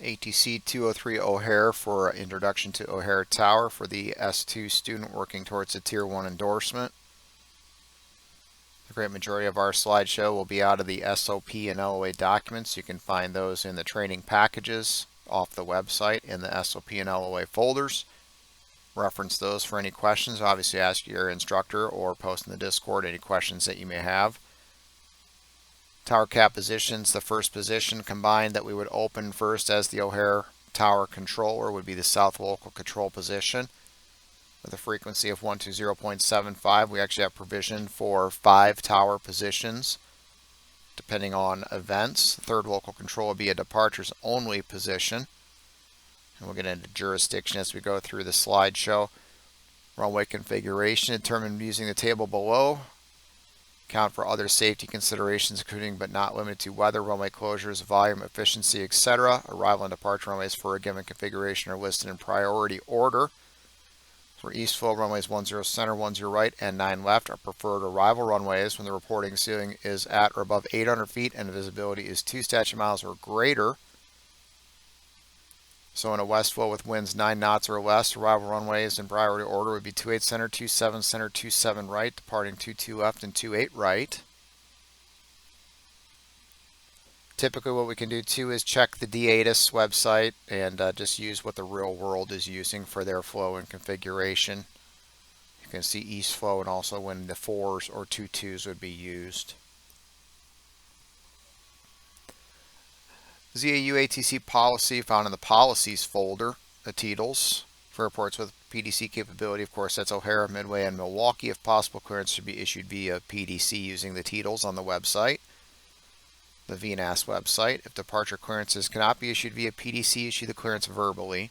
ATC 203 O'Hare for Introduction to O'Hare Tower for the S2 student working towards a Tier 1 endorsement. The great majority of our slideshow will be out of the SOP and LOA documents. You can find those in the training packages off the website in the SOP and LOA folders. Reference those for any questions. Obviously ask your instructor or post in the Discord any questions that you may have. Tower cap positions, the first position combined that we would open first as the O'Hare Tower controller would be the south local control position. With a frequency of 120.75, we actually have provision for 5 tower positions depending on events. The third local control would be a departures only position. And we'll get into jurisdiction as we go through the slideshow. Runway configuration determined using the table below. Account for other safety considerations, including but not limited to weather, runway closures, volume, efficiency, etc. Arrival and departure runways for a given configuration are listed in priority order. For east flow, runways 10 center, 10 right, and 9 left are preferred arrival runways when the reporting ceiling is at or above 800 feet and visibility is 2 statute miles or greater. So in a west flow with winds 9 knots or less, arrival runways in priority order would be 28 center, 27 center, 27 right, departing 22 left and 28 right. Typically what we can do too is check the DATIS website and just use what the real world is using for their flow and configuration. You can see east flow and also when the 4s or 2-2s would be used. vZAU ATC policy found in the policies folder, the TTLs for airports with PDC capability. Of course, that's O'Hare, Midway, and Milwaukee. If possible, clearance should be issued via PDC using the TTLs on the website, the VNAS website. If departure clearances cannot be issued via PDC, issue the clearance verbally.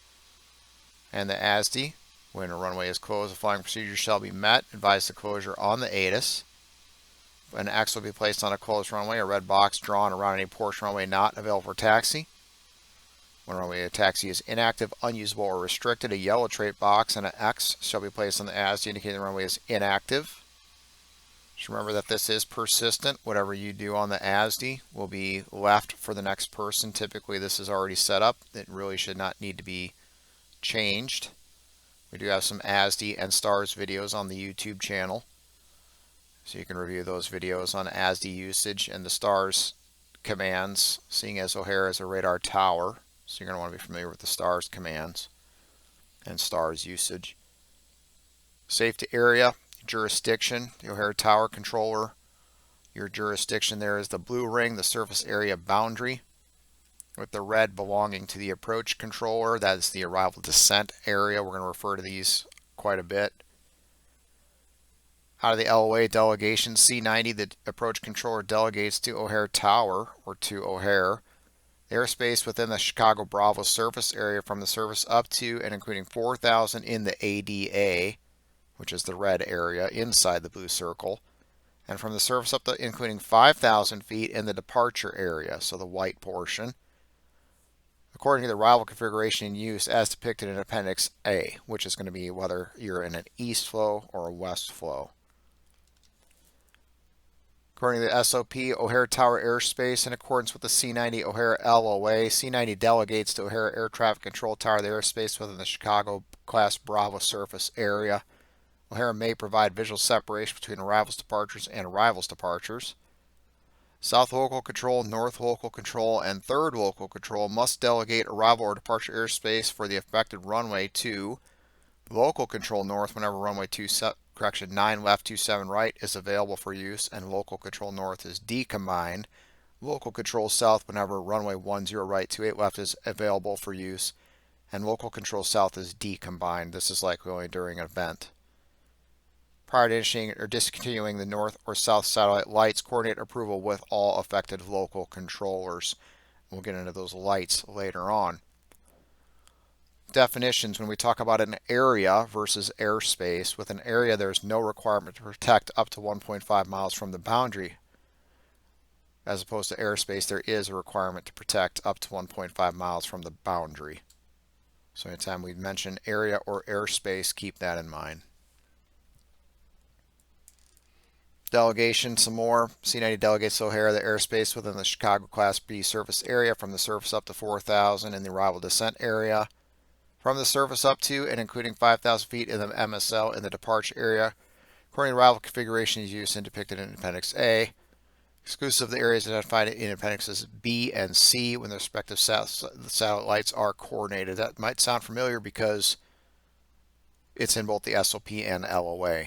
And the ASDI, when a runway is closed, the flying procedure shall be met. Advise the closure on the ATIS. An X will be placed on a closed runway, a red box drawn around any portion of runway not available for taxi. When runway taxi is inactive, unusable, or restricted, a yellow trait box and an X shall be placed on the ASDI indicating the runway is inactive. Just remember that this is persistent. Whatever you do on the ASDI will be left for the next person. Typically this is already set up. It really should not need to be changed. We do have some ASDI and STARS videos on the YouTube channel. So you can review those videos on ASDI usage and the STARS commands, seeing as O'Hare is a radar tower. So you're going to want to be familiar with the STARS commands and STARS usage. Safety area, jurisdiction, the O'Hare Tower controller. Your jurisdiction there is the blue ring, the surface area boundary, with the red belonging to the approach controller. That is the arrival descent area. We're going to refer to these quite a bit. Out of the LOA delegation, C90, the approach controller delegates to O'Hare Tower, or to O'Hare, airspace within the Chicago Bravo surface area from the surface up to and including 4,000 in the ADA, which is the red area inside the blue circle, and from the surface up to including 5,000 feet in the departure area, so the white portion, according to the arrival configuration in use as depicted in Appendix A, which is going to be whether you're in an east flow or a west flow. According to the SOP, O'Hare Tower airspace in accordance with the C90 O'Hare LOA, C90 delegates to O'Hare Air Traffic Control Tower the airspace within the Chicago Class Bravo surface area. O'Hare may provide visual separation between arrivals departures and arrivals departures. South local control, north local control, and third local control must delegate arrival or departure airspace for the affected runway to local control north whenever runway 9 left, 27 right is available for use, and local control north is decombined. Local control south whenever runway 10 right, 28 left is available for use, and local control south is decombined. This is likely only during an event. Prior to initiating or discontinuing the north or south satellite lights, coordinate approval with all affected local controllers. We'll get into those lights later on. Definitions: when we talk about an area versus airspace, with an area there's no requirement to protect up to 1.5 miles from the boundary. As opposed to airspace, there is a requirement to protect up to 1.5 miles from the boundary. So anytime we mention area or airspace, keep that in mind. Delegation, some more. C-90 delegates O'Hare the airspace within the Chicago Class B surface area from the surface up to 4,000 in the arrival descent area. From the surface up to and including 5,000 feet in the MSL in the departure area, according to arrival configuration is used and depicted in Appendix A. Exclusive of the areas identified in Appendixes B and C when the respective satellites are coordinated. That might sound familiar because it's in both the SOP and LOA.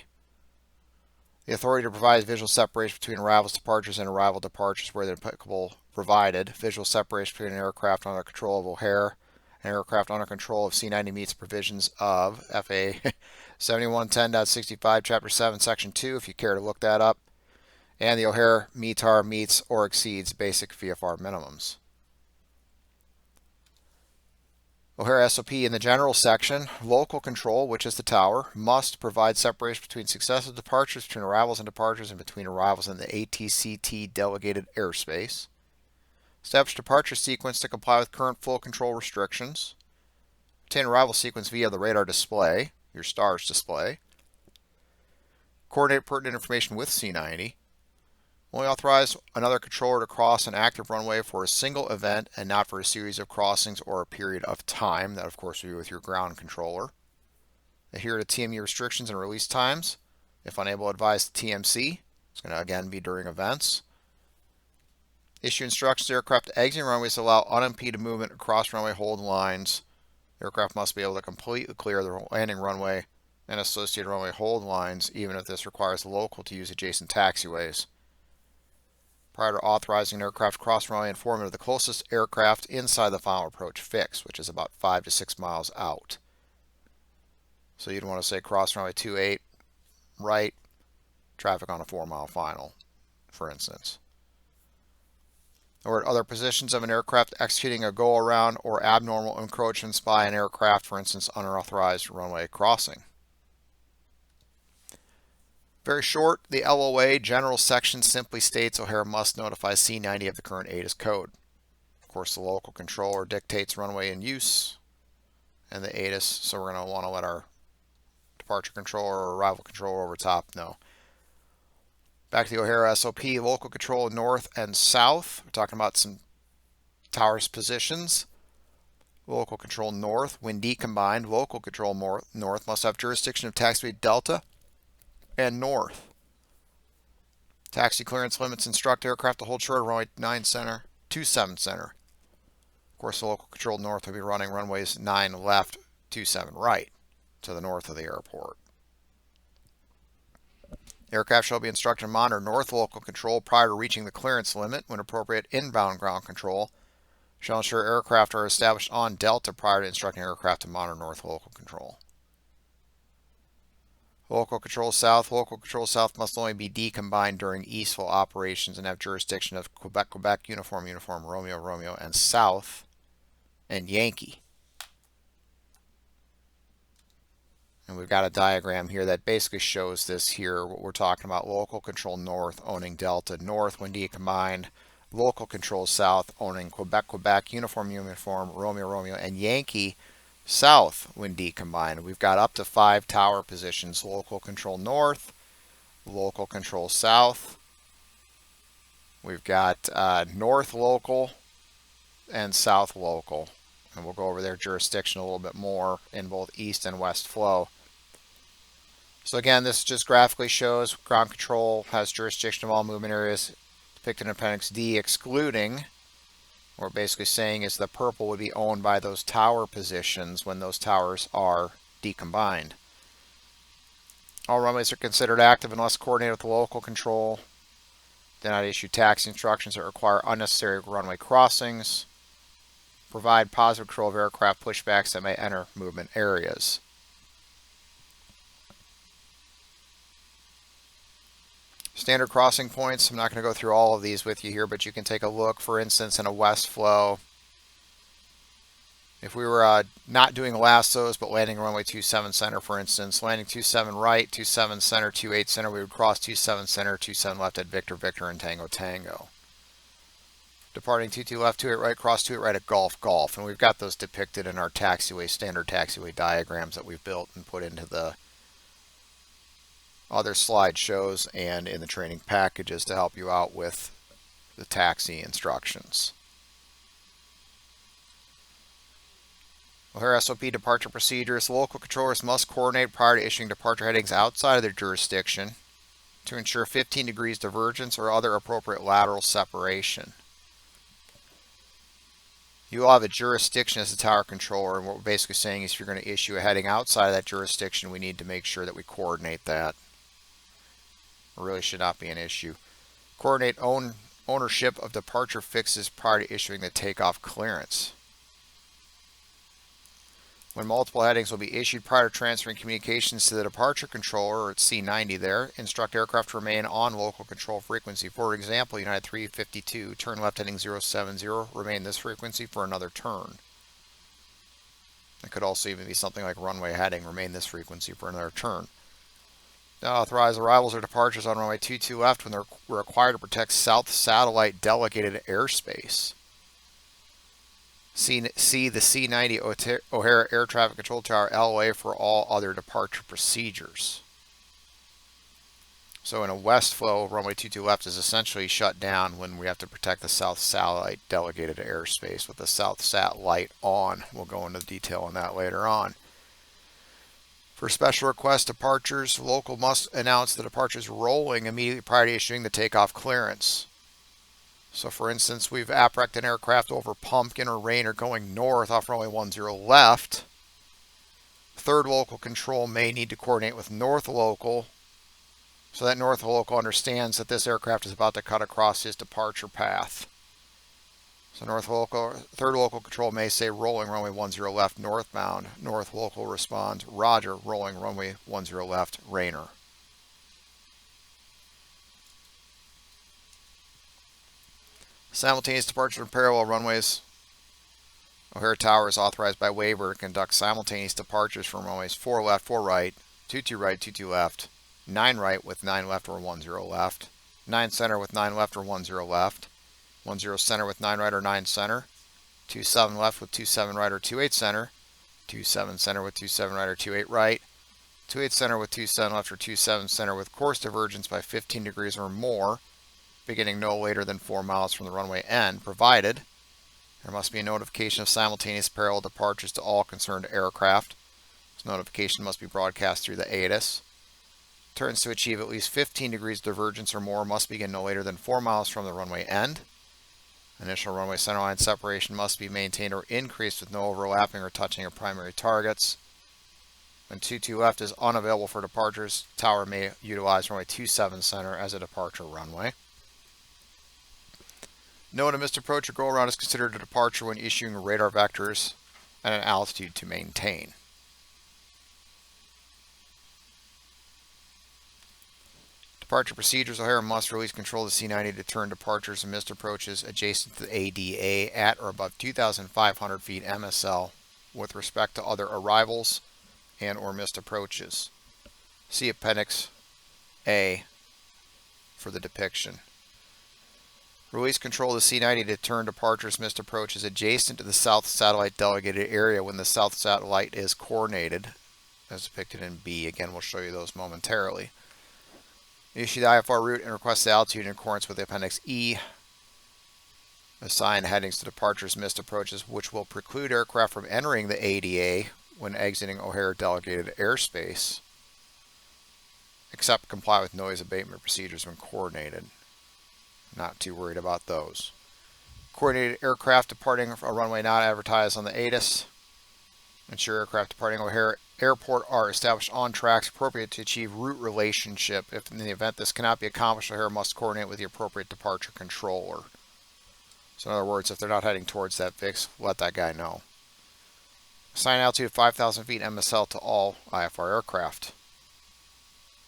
The authority to provide visual separation between arrivals, departures, and arrival departures where they're applicable provided. Visual separation between an aircraft under control of O'Hare and aircraft under control of C-90 meets provisions of FAA 7110.65, Chapter 7, Section 2, if you care to look that up. And the O'Hare METAR meets or exceeds basic VFR minimums. O'Hare SOP in the general section, local control, which is the tower, must provide separation between successive departures, between arrivals and departures, and between arrivals in the ATCT delegated airspace. Establish departure sequence to comply with current full control restrictions. Obtain arrival sequence via the radar display, your STARS display. Coordinate pertinent information with C-90. Only authorize another controller to cross an active runway for a single event and not for a series of crossings or a period of time. That, of course, will be with your ground controller. Adhere to TME restrictions and release times. If unable, advise the TMC. It's going to, again, be during events. Issue instructions to aircraft exiting runways to allow unimpeded movement across runway hold lines. Aircraft must be able to completely clear the landing runway and associated runway hold lines, even if this requires the local to use adjacent taxiways. Prior to authorizing an aircraft cross runway, inform of the closest aircraft inside the final approach fix, which is about 5 to 6 miles out. So you'd want to say cross runway 28 right, traffic on a 4-mile final, for instance. Or at other positions of an aircraft executing a go-around or abnormal encroachments by an aircraft, for instance, unauthorized runway crossing. Very short, the LOA general section simply states O'Hare must notify C-90 of the current ATIS code. Of course, the local controller dictates runway in use and the ATIS, so we're going to want to let our departure controller or arrival controller over top know. Back to the O'Hare SOP, local control north and south. We're talking about some towers positions. Local control north, when decombined, local control north must have jurisdiction of taxiway Delta and north. Taxi clearance limits instruct aircraft to hold short of runway 9 center, 27 center. Of course, the local control north will be running runways 9 left, 27 right to the north of the airport. Aircraft shall be instructed to monitor north local control prior to reaching the clearance limit. When appropriate, inbound ground control shall ensure aircraft are established on Delta prior to instructing aircraft to monitor north local control. Local control south must only be decombined during eastful operations and have jurisdiction of Quebec, uniform, Romeo, and south, and Yankee. And we've got a diagram here that basically shows this here, what we're talking about. Local control north owning Delta, north when decombined. Local control south owning Quebec, uniform, Romeo, and Yankee, south when decombined. We've got up to 5 tower positions. Local control north, local control south. We've got north local and south local. And we'll go over their jurisdiction a little bit more in both east and west flow. So again, this just graphically shows ground control has jurisdiction of all movement areas depicted in Appendix D, excluding, what we're basically saying is the purple would be owned by those tower positions when those towers are decombined. All runways are considered active unless coordinated with the local control. Do not issue taxi instructions that require unnecessary runway crossings. Provide positive control of aircraft pushbacks that may enter movement areas. Standard crossing points. I'm not going to go through all of these with you here, but you can take a look. For instance, in a west flow, if we were not doing lassos but landing runway 27 center, for instance, landing 27 right, 27 center, 28 center, we would cross 27 center, 27 left at Victor, and Tango. Departing 22 left, 28 right, cross 28 right at Golf. And we've got those depicted in our standard taxiway diagrams that we've built and put into the other slideshows and in the training packages to help you out with the taxi instructions. O'Hare SOP departure procedures. Local controllers must coordinate prior to issuing departure headings outside of their jurisdiction to ensure 15 degrees divergence or other appropriate lateral separation. You will have a jurisdiction as a tower controller, and what we're basically saying is if you're going to issue a heading outside of that jurisdiction, we need to make sure that we coordinate that. It really should not be an issue. Coordinate ownership of departure fixes prior to issuing the takeoff clearance. When multiple headings will be issued prior to transferring communications to the departure controller, or at C90 there, instruct aircraft to remain on local control frequency. For example, United 352, turn left heading 070, remain this frequency for another turn. It could also even be something like runway heading, remain this frequency for another turn. Now authorize arrivals or departures on runway 22 left when they're required to protect South Satellite delegated airspace. See the C90 O'Hare Air Traffic Control Tower LOA for all other departure procedures. So in a west flow, runway 22 left is essentially shut down when we have to protect the South Satellite delegated airspace with the South Sat light on. We'll go into detail on that later on. For special request departures, local must announce the departures rolling immediately prior to issuing the takeoff clearance. So for instance, we've APREC'd an aircraft over Pumpkin or Rainer going north off runway 10 left. Third local control may need to coordinate with North Local so that North Local understands that this aircraft is about to cut across his departure path. So third local control may say rolling runway 10 left northbound. North Local responds, Roger, rolling runway 10 left Rainer. Simultaneous departure from parallel runways. O'Hare Tower is authorized by waiver to conduct simultaneous departures from runways 4 left, 4 right, 22 right, 22 left, 9 right with 9 left or 10 left, 9 center with 9 left or 10 left, 10 center with 9 right or 9 center, 27 left with 27 right or 28 center, 27 center with 27 right or 28 right, 28 center with 27 left or 27 center with course divergence by 15 degrees or more, beginning no later than 4 miles from the runway end, provided there must be a notification of simultaneous parallel departures to all concerned aircraft. This notification must be broadcast through the ATIS. Turns to achieve at least 15 degrees divergence or more must begin no later than 4 miles from the runway end. Initial runway centerline separation must be maintained or increased with no overlapping or touching of primary targets. When 22 left is unavailable for departures, tower may utilize runway 27 center as a departure runway. Note a missed approach or go around is considered a departure when issuing radar vectors at an altitude to maintain. Departure procedures. O'Hare must release control of the C90 to turn departures and missed approaches adjacent to the ADA at or above 2,500 feet MSL with respect to other arrivals and or missed approaches. See Appendix A for the depiction. Release control of the C90 to turn departures, missed approaches adjacent to the South Satellite delegated area when the South Satellite is coordinated, as depicted in B. Again, we'll show you those momentarily. Issue the IFR route and request the altitude in accordance with Appendix E. Assign headings to departures, missed approaches, which will preclude aircraft from entering the ADA when exiting O'Hare delegated airspace, except comply with noise abatement procedures when coordinated. Not too worried about those. Coordinated aircraft departing a runway not advertised on the ATIS. Ensure aircraft departing O'Hare Airport are established on tracks appropriate to achieve route relationship. If in the event this cannot be accomplished, O'Hare must coordinate with the appropriate departure controller. So in other words, if they're not heading towards that fix, let that guy know. Assign altitude of 5,000 feet MSL to all IFR aircraft.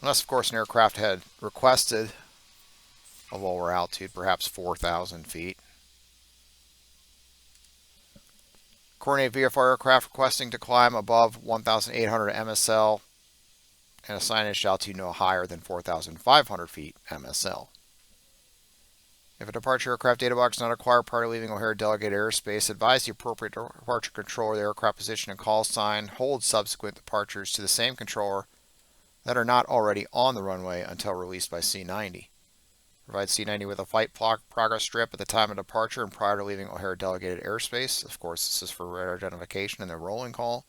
Unless, of course, an aircraft had requested a lower altitude, perhaps 4,000 feet. Coordinate VFR aircraft requesting to climb above 1,800 MSL and assign initial altitude no higher than 4,500 feet MSL. If a departure aircraft data box is not acquired prior to leaving O'Hare delegated airspace, advise the appropriate departure controller the aircraft position and call sign, hold subsequent departures to the same controller that are not already on the runway until released by C-90. Provide C-90 with a flight progress strip at the time of departure and prior to leaving O'Hare delegated airspace. Of course, this is for radar identification and the rolling call.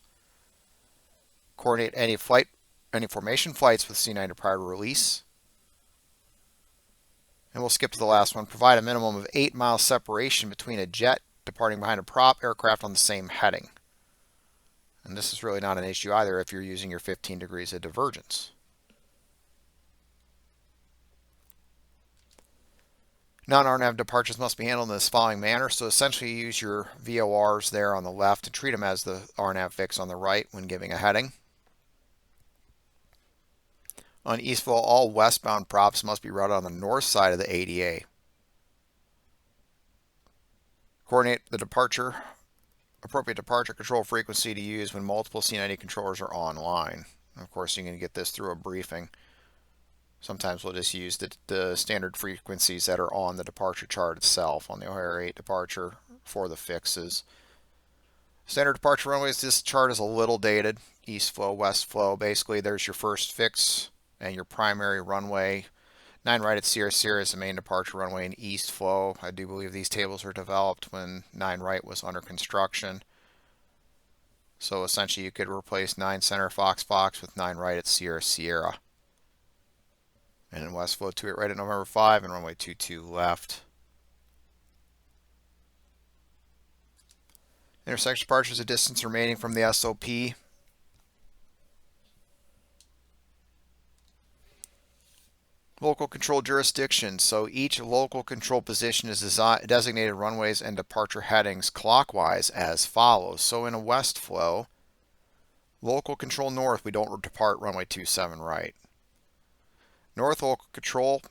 Coordinate any formation flights with C-90 prior to release. And we'll skip to the last one. Provide a minimum of 8 mile separation between a jet departing behind a prop aircraft on the same heading. And this is really not an issue either if you're using your 15 degrees of divergence. Non-RNAV departures must be handled in this following manner. So essentially you use your VORs there on the left and treat them as the RNAV fix on the right when giving a heading. On eastfall, all westbound props must be routed on the north side of the ADA. Coordinate the appropriate departure control frequency to use when multiple C-90 controllers are online. Of course, you can get this through a briefing. Sometimes we'll just use the standard frequencies that are on the departure chart itself on the O'Hare 8 departure for the fixes. Standard departure runways, this chart is a little dated. East flow, west flow. Basically, there's your first fix and your primary runway. 9 right at Sierra Sierra is the main departure runway in east flow. I do believe these tables were developed when 9 right was under construction. So essentially you could replace 9 center Fox Fox with 9 right at Sierra Sierra. And in west flow, 28 right at November 5 and runway 22 left. Intersection departure is a distance remaining from the SOP. Local control jurisdiction. So each local control position is designated runways and departure headings clockwise as follows. So in a west flow, local control north, we don't depart runway 27 right. North local control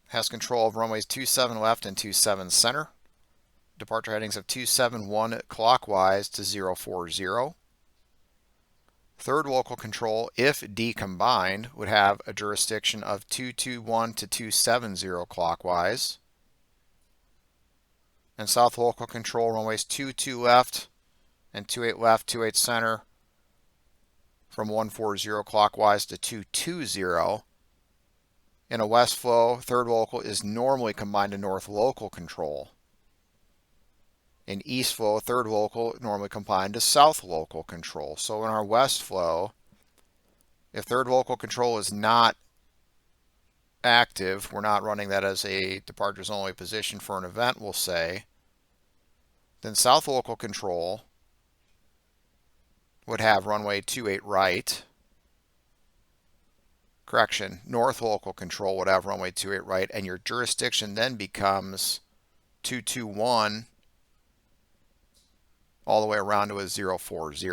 has control of runways 27 left and 27 center. Departure headings of 271 clockwise to 040. Third local control, if decombined, would have a jurisdiction of 221 to 270 clockwise. And south local control, runways 22 left and 28 left, 28 center from 140 clockwise to 220. In a west flow, third local is normally combined to north local control. In east flow, third local normally combined to south local control. So in our west flow, if third local control is not active, we're not running that as a departures only position for an event, we'll say, then south local control would have runway 28 right. Correction, north local control would have runway 28 right, and your jurisdiction then becomes 221 all the way around to a 040.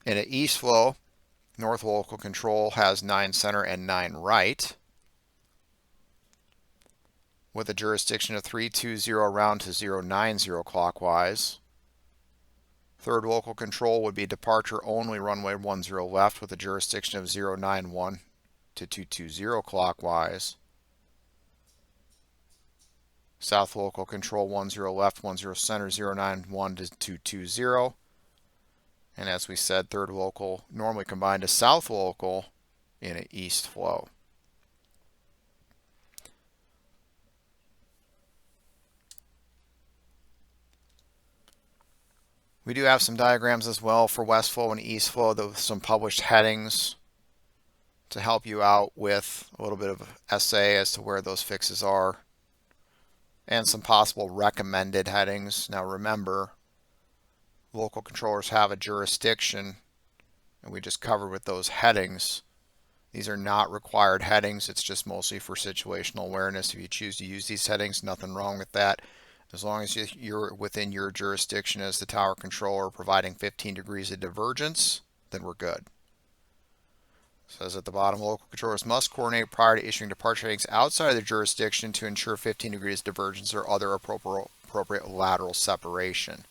In an east flow, north local control has 9 center and 9 right, with a jurisdiction of 320 round to 090 clockwise. Third local control would be departure only runway 10 left with a jurisdiction of 091 to 220 clockwise. South local control 10 left, 10 center, 091 to 220. And as we said, third local normally combined to south local in an east flow. We do have some diagrams as well for west flow and east flow with some published headings to help you out with a little bit of essay as to where those fixes are and some possible recommended headings. Now remember, local controllers have a jurisdiction, and we just covered with those headings. These are not required headings. It's just mostly for situational awareness. If you choose to use these headings, nothing wrong with that. As long as you're within your jurisdiction as the tower controller providing 15 degrees of divergence, then we're good. It says at the bottom, local controllers must coordinate prior to issuing departure headings outside of their jurisdiction to ensure 15 degrees divergence or other appropriate lateral separation.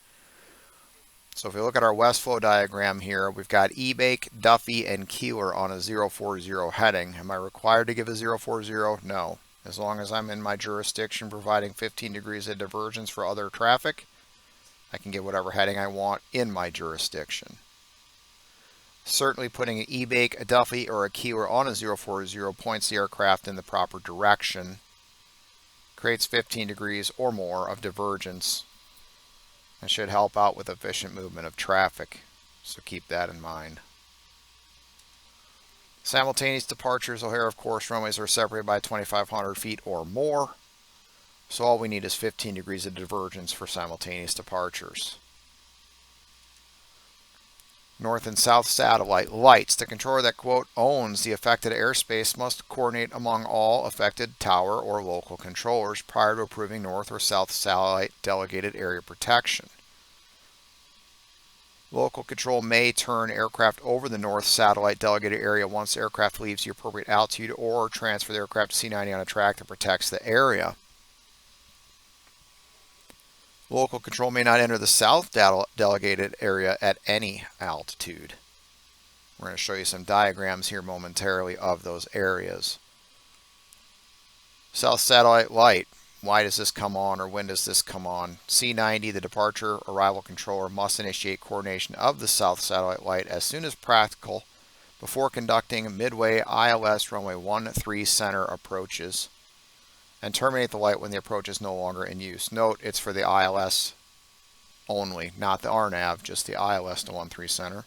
So if we look at our west flow diagram here, we've got Ebake, Duffy, and Keeler on a 040 heading. Am I required to give a 040? No. As long as I'm in my jurisdiction providing 15 degrees of divergence for other traffic, I can get whatever heading I want in my jurisdiction. Certainly putting an E-bake, a Duffy, or a keeler on a 040 points the aircraft in the proper direction, creates 15 degrees or more of divergence, and should help out with efficient movement of traffic. So keep that in mind. Simultaneous departures, O'Hare, of course, runways are separated by 2,500 feet or more. So all we need is 15 degrees of divergence for simultaneous departures. North and south satellite lights. The controller that, quote, owns the affected airspace must coordinate among all affected tower or local controllers prior to approving north or south satellite delegated area protection. Local control may turn aircraft over the north satellite delegated area once the aircraft leaves the appropriate altitude or transfer the aircraft to C90 on a track that protects the area. Local control may not enter the south delegated area at any altitude. We're going to show you some diagrams here momentarily of those areas. South satellite light. Why does this come on, or when does this come on? C90, the departure arrival controller, must initiate coordination of the south satellite light as soon as practical before conducting midway ILS runway 13 center approaches, and terminate the light when the approach is no longer in use. Note, it's for the ILS only, not the RNAV, just the ILS to 13 center.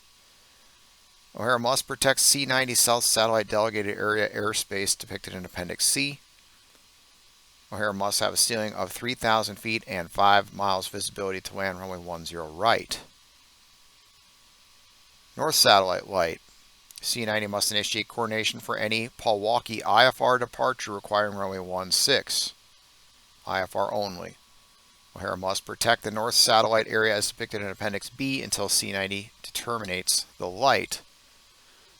O'Hare must protect C90 South Satellite Delegated Area airspace depicted in Appendix C. O'Hare must have a ceiling of 3,000 feet and 5 miles visibility to land runway 10 right. North Satellite Light. C90 must initiate coordination for any Milwaukee IFR departure requiring runway 16. IFR only. O'Hare must protect the North Satellite area as depicted in Appendix B until C90 terminates the light.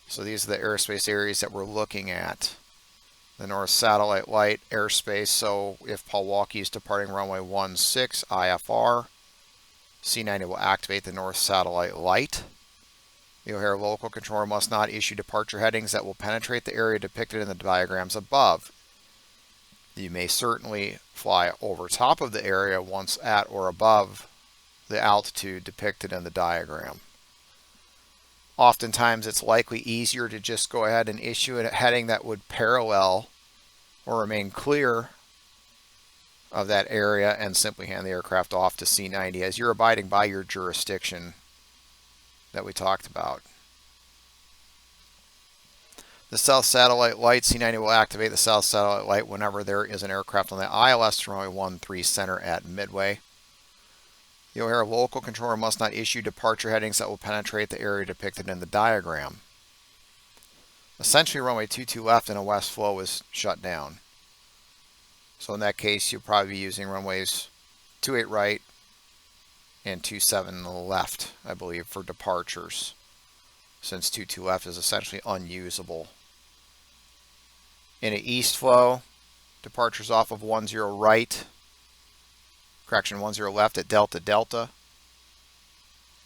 So these are the airspace areas that we're looking at. The North Satellite Light airspace, so if Milwaukee is departing runway 16 IFR, C90 will activate the North Satellite Light. The O'Hare local controller must not issue departure headings that will penetrate the area depicted in the diagrams above. You may certainly fly over top of the area once at or above the altitude depicted in the diagram. Oftentimes it's likely easier to just go ahead and issue a heading that would parallel or remain clear of that area and simply hand the aircraft off to C90 as you're abiding by your jurisdiction that we talked about. The South Satellite Light, C90 will activate the South Satellite Light whenever there is an aircraft on the ILS to runway 13 center at midway. The O'Hare local controller must not issue departure headings that will penetrate the area depicted in the diagram. Essentially, runway 22 left and a west flow is shut down. So in that case, you'll probably be using runways 28 right and 27 left, I believe, for departures, since 22 left is essentially unusable. In an east flow, departures off of 10 right, correction, 10 left at Delta Delta.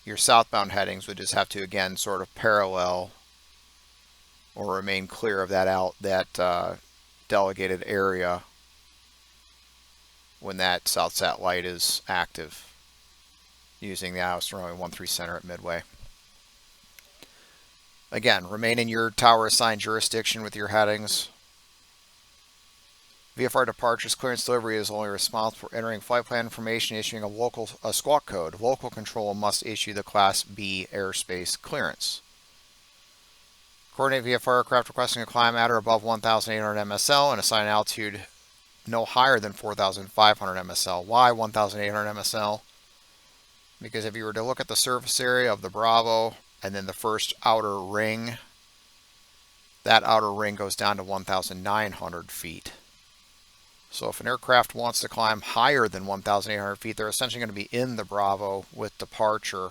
Your southbound headings would just have to, again, sort of parallel or remain clear of that delegated area when that South Sat light is active, using the ILS runway 13 center at midway. Again, remain in your tower assigned jurisdiction with your headings. VFR departures clearance delivery is only responsible for entering flight plan information, issuing a squawk code. Local control must issue the Class B airspace clearance. Coordinate VFR aircraft requesting a climb at or above 1,800 MSL and assign altitude no higher than 4,500 MSL. Why 1,800 MSL? Because if you were to look at the surface area of the Bravo and then the first outer ring, that outer ring goes down to 1,900 feet. So if an aircraft wants to climb higher than 1,800 feet, they're essentially going to be in the Bravo with departure.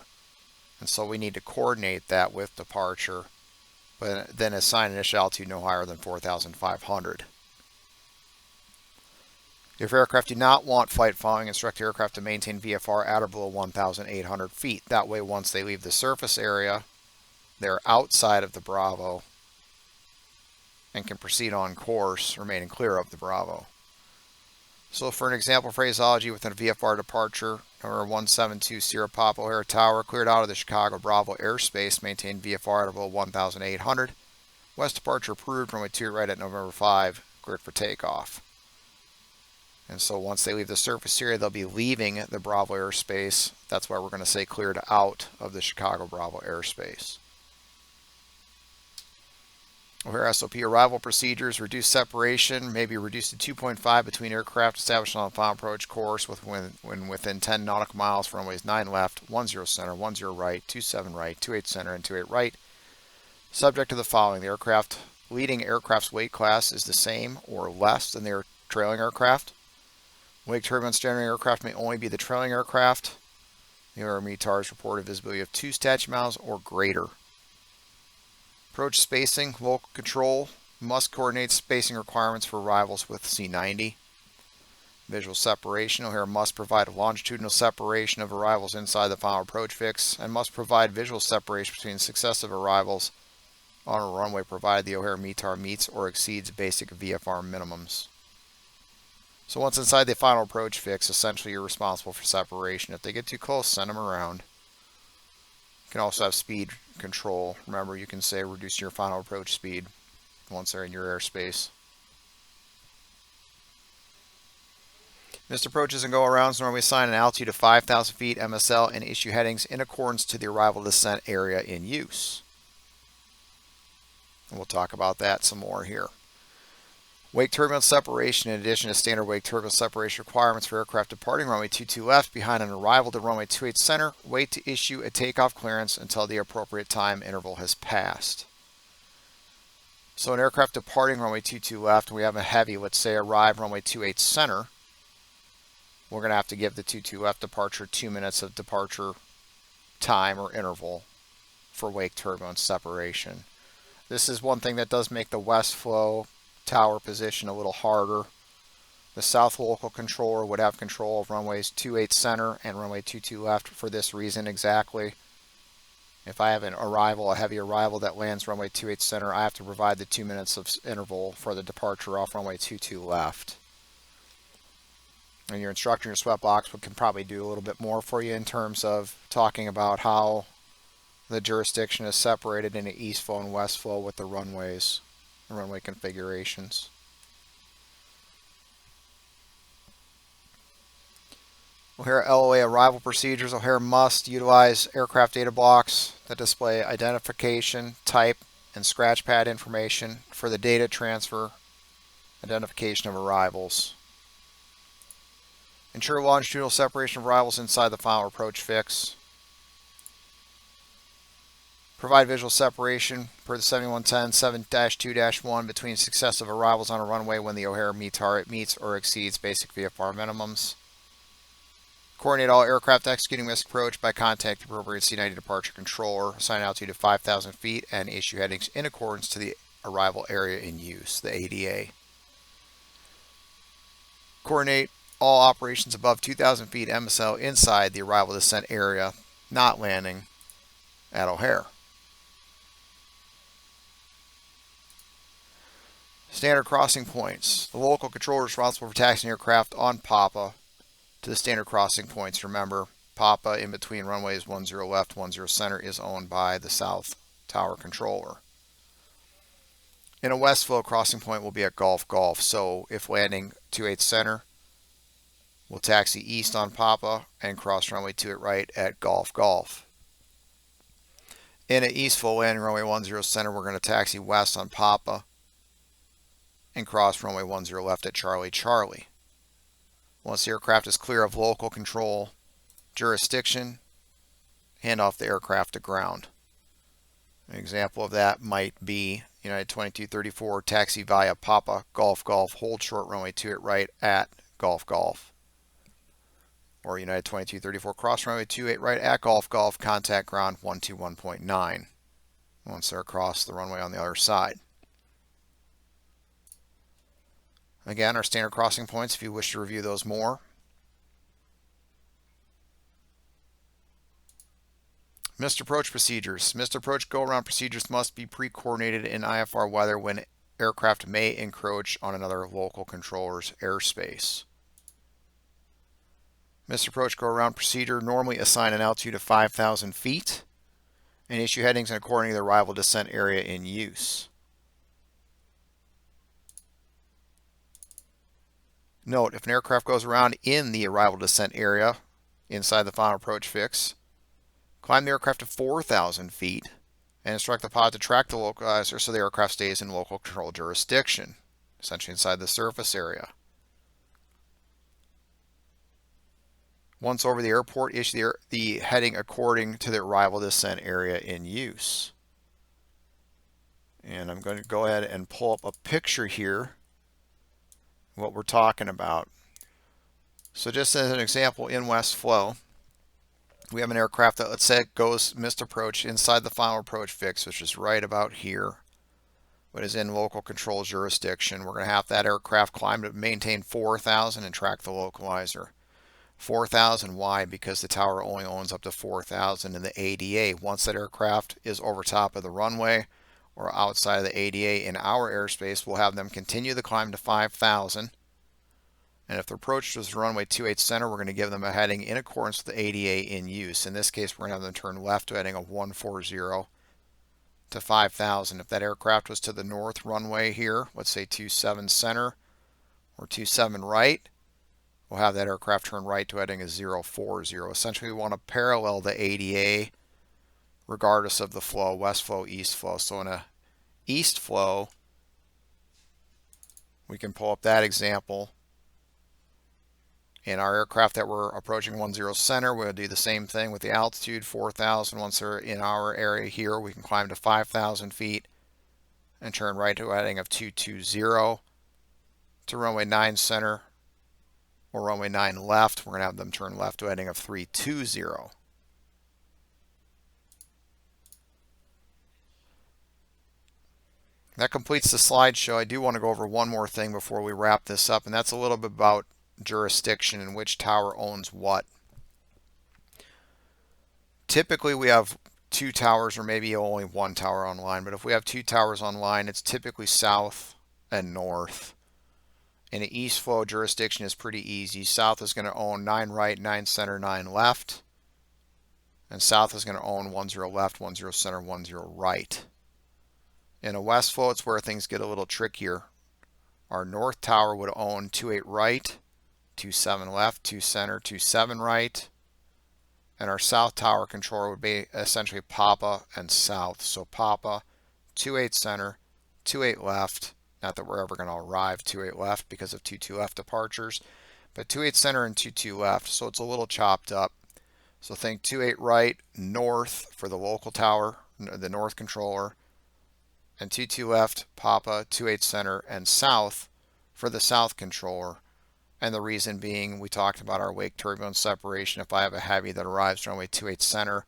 And so we need to coordinate that with departure, but then assign initial altitude no higher than 4,500. If aircraft do not want flight following, instruct the aircraft to maintain VFR at or below 1,800 feet. That way, once they leave the surface area, they're outside of the Bravo and can proceed on course, remaining clear of the Bravo. So for an example phraseology within a VFR departure, or 1720 Papa O'Hare Tower, cleared out of the Chicago Bravo airspace, maintained VFR at about 1,800. West departure approved, runway 2 right at November 5, cleared for takeoff. And so once they leave the surface area, they'll be leaving the Bravo airspace. That's why we're going to say cleared out of the Chicago Bravo airspace. O'Hare SOP arrival procedures: reduced separation may be reduced to 2.5 between aircraft established on the final approach course when within 10 nautical miles for runways 9 left, 10 center, 10 right, 27 right, 28 center, and 28 right. Subject to the following: the aircraft leading aircraft's weight class is the same or less than their trailing aircraft. Wake turbulence generating aircraft may only be the trailing aircraft. The O'Hare METAR's reported visibility of 2 statute miles or greater. Approach spacing: local control must coordinate spacing requirements for arrivals with C90. Visual separation: O'Hare must provide a longitudinal separation of arrivals inside the final approach fix and must provide visual separation between successive arrivals on a runway provided the O'Hare METAR meets or exceeds basic VFR minimums. So once inside the final approach fix, essentially you're responsible for separation. If they get too close, send them around. You can also have speed control. Remember, you can say reduce your final approach speed once they're in your airspace. Missed approaches and go-arounds normally assign an altitude of 5,000 feet MSL and issue headings in accordance to the arrival descent area in use. And we'll talk about that some more here. Wake turbulence separation: in addition to standard wake turbulence separation requirements for aircraft departing runway 22 left behind an arrival to runway 28 center, wait to issue a takeoff clearance until the appropriate time interval has passed. So an aircraft departing runway 22 left, and we have a heavy, let's say arrive runway 28 center, we're going to have to give the 22 left departure 2 minutes of departure time or interval for wake turbulence separation. This is one thing that does make the west flow tower position a little harder. The south local controller would have control of runways 28 center and runway 22 left for this reason exactly. If I have an arrival, a heavy arrival that lands runway 28 center, I have to provide the 2 minutes of interval for the departure off runway 22 left. And your instructor in your sweat box can probably do a little bit more for you in terms of talking about how the jurisdiction is separated into east flow and west flow with the runways. Runway configurations. O'Hare LOA arrival procedures: O'Hare must utilize aircraft data blocks that display identification, type, and scratch pad information for the data transfer, identification of arrivals. Ensure longitudinal separation of arrivals inside the final approach fix. Provide visual separation per the 7110 7-2-1 between successive arrivals on a runway when the O'Hare METAR meets or exceeds basic VFR minimums. Coordinate all aircraft executing this approach by contacting the appropriate C90 departure controller, assign altitude of 5,000 feet, and issue headings in accordance to the arrival area in use, the ADA. Coordinate all operations above 2,000 feet MSL inside the arrival descent area, not landing at O'Hare. Standard crossing points: the local controller is responsible for taxiing aircraft on Papa to the standard crossing points. Remember, Papa in between runways 10 left, 10 center is owned by the south tower controller. In a west flow, crossing point will be at Gulf Gulf. So if landing 28 center, we'll taxi east on Papa and cross runway 28 right at Gulf Gulf. In an east flow landing runway 10 center, we're going to taxi west on Papa and cross runway 10 left at Charlie Charlie. Once the aircraft is clear of local control jurisdiction, hand off the aircraft to ground. An example of that might be United 2234 taxi via Papa, Gulf Gulf, hold short runway 28 right at Gulf Gulf. Or United 2234 cross runway 28 right at Gulf Gulf, contact ground 121.9 once they're across the runway on the other side. Again, our standard crossing points if you wish to review those more. Missed approach procedures. Missed approach go-around procedures must be pre-coordinated in IFR weather when aircraft may encroach on another local controller's airspace. Missed approach go around procedure. Normally assign an altitude of 5,000 feet and issue headings according to the arrival descent area in use. Note, if an aircraft goes around in the arrival descent area inside the final approach fix, climb the aircraft to 4,000 feet and instruct the pilot to track the localizer so the aircraft stays in local control jurisdiction, essentially inside the surface area. Once over the airport, issue the heading according to the arrival descent area in use. And I'm going to go ahead and pull up a picture here, what we're talking about. So just as an example, in West Flow, we have an aircraft that, let's say, it goes missed approach inside the final approach fix, which is right about here, but is in local control jurisdiction. We're going to have that aircraft climb to maintain 4,000 and track the localizer. 4,000, why? Because the tower only owns up to 4,000 in the ADA. Once that aircraft is over top of the runway or outside of the ADA in our airspace, we'll have them continue the climb to 5,000. And if the approach was runway 28 center, we're going to give them a heading in accordance with the ADA in use. In this case, we're going to have them turn left to heading of 140 to 5,000. If that aircraft was to the north runway here, let's say 27 center or 27 right, we'll have that aircraft turn right to heading of 040. Essentially, we want to parallel the ADA regardless of the flow, west flow, east flow. So in a east flow, we can pull up that example. In our aircraft that we're approaching 10 center, we'll do the same thing with the altitude, 4,000. Once they're in our area here, we can climb to 5,000 feet and turn right to a heading of 220 to runway 9 center or runway 9 left. We're going to have them turn left to a heading of 320. That completes the slideshow. I do want to go over one more thing before we wrap this up, and that's a little bit about jurisdiction and which tower owns what. Typically we have two towers or maybe only one tower online, but if we have two towers online, it's typically south and north. In an east flow, jurisdiction is pretty easy. South is going to own 9 right, 9 center, 9 left, and south is going to own 10 left, 10 center, 10 right. In a west flow, it's where things get a little trickier. Our north tower would own 28 right, 27 left, 2 center, 27 right, and our south tower controller would be essentially Papa and south. So Papa, 28 center, 28 left, not that we're ever going to arrive 28 left because of 22 left departures, but 28 center and 22 left, so it's a little chopped up. So think 28 right, north for the local tower, the north controller, and 22 left, Papa, 28 center, and south for the south controller. And the reason being, we talked about our wake turbulence separation. If I have a heavy that arrives runway 28 center,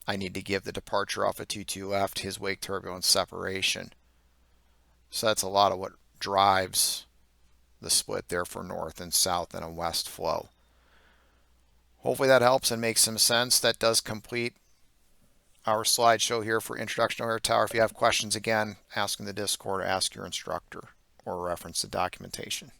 I need to give the departure off of 22 left his wake turbulence separation. So that's a lot of what drives the split there for north and south and a west flow. Hopefully that helps and makes some sense. That does complete our slideshow here for Introduction to Air Tower. If you have questions, again, ask in the Discord, ask your instructor, or reference the documentation.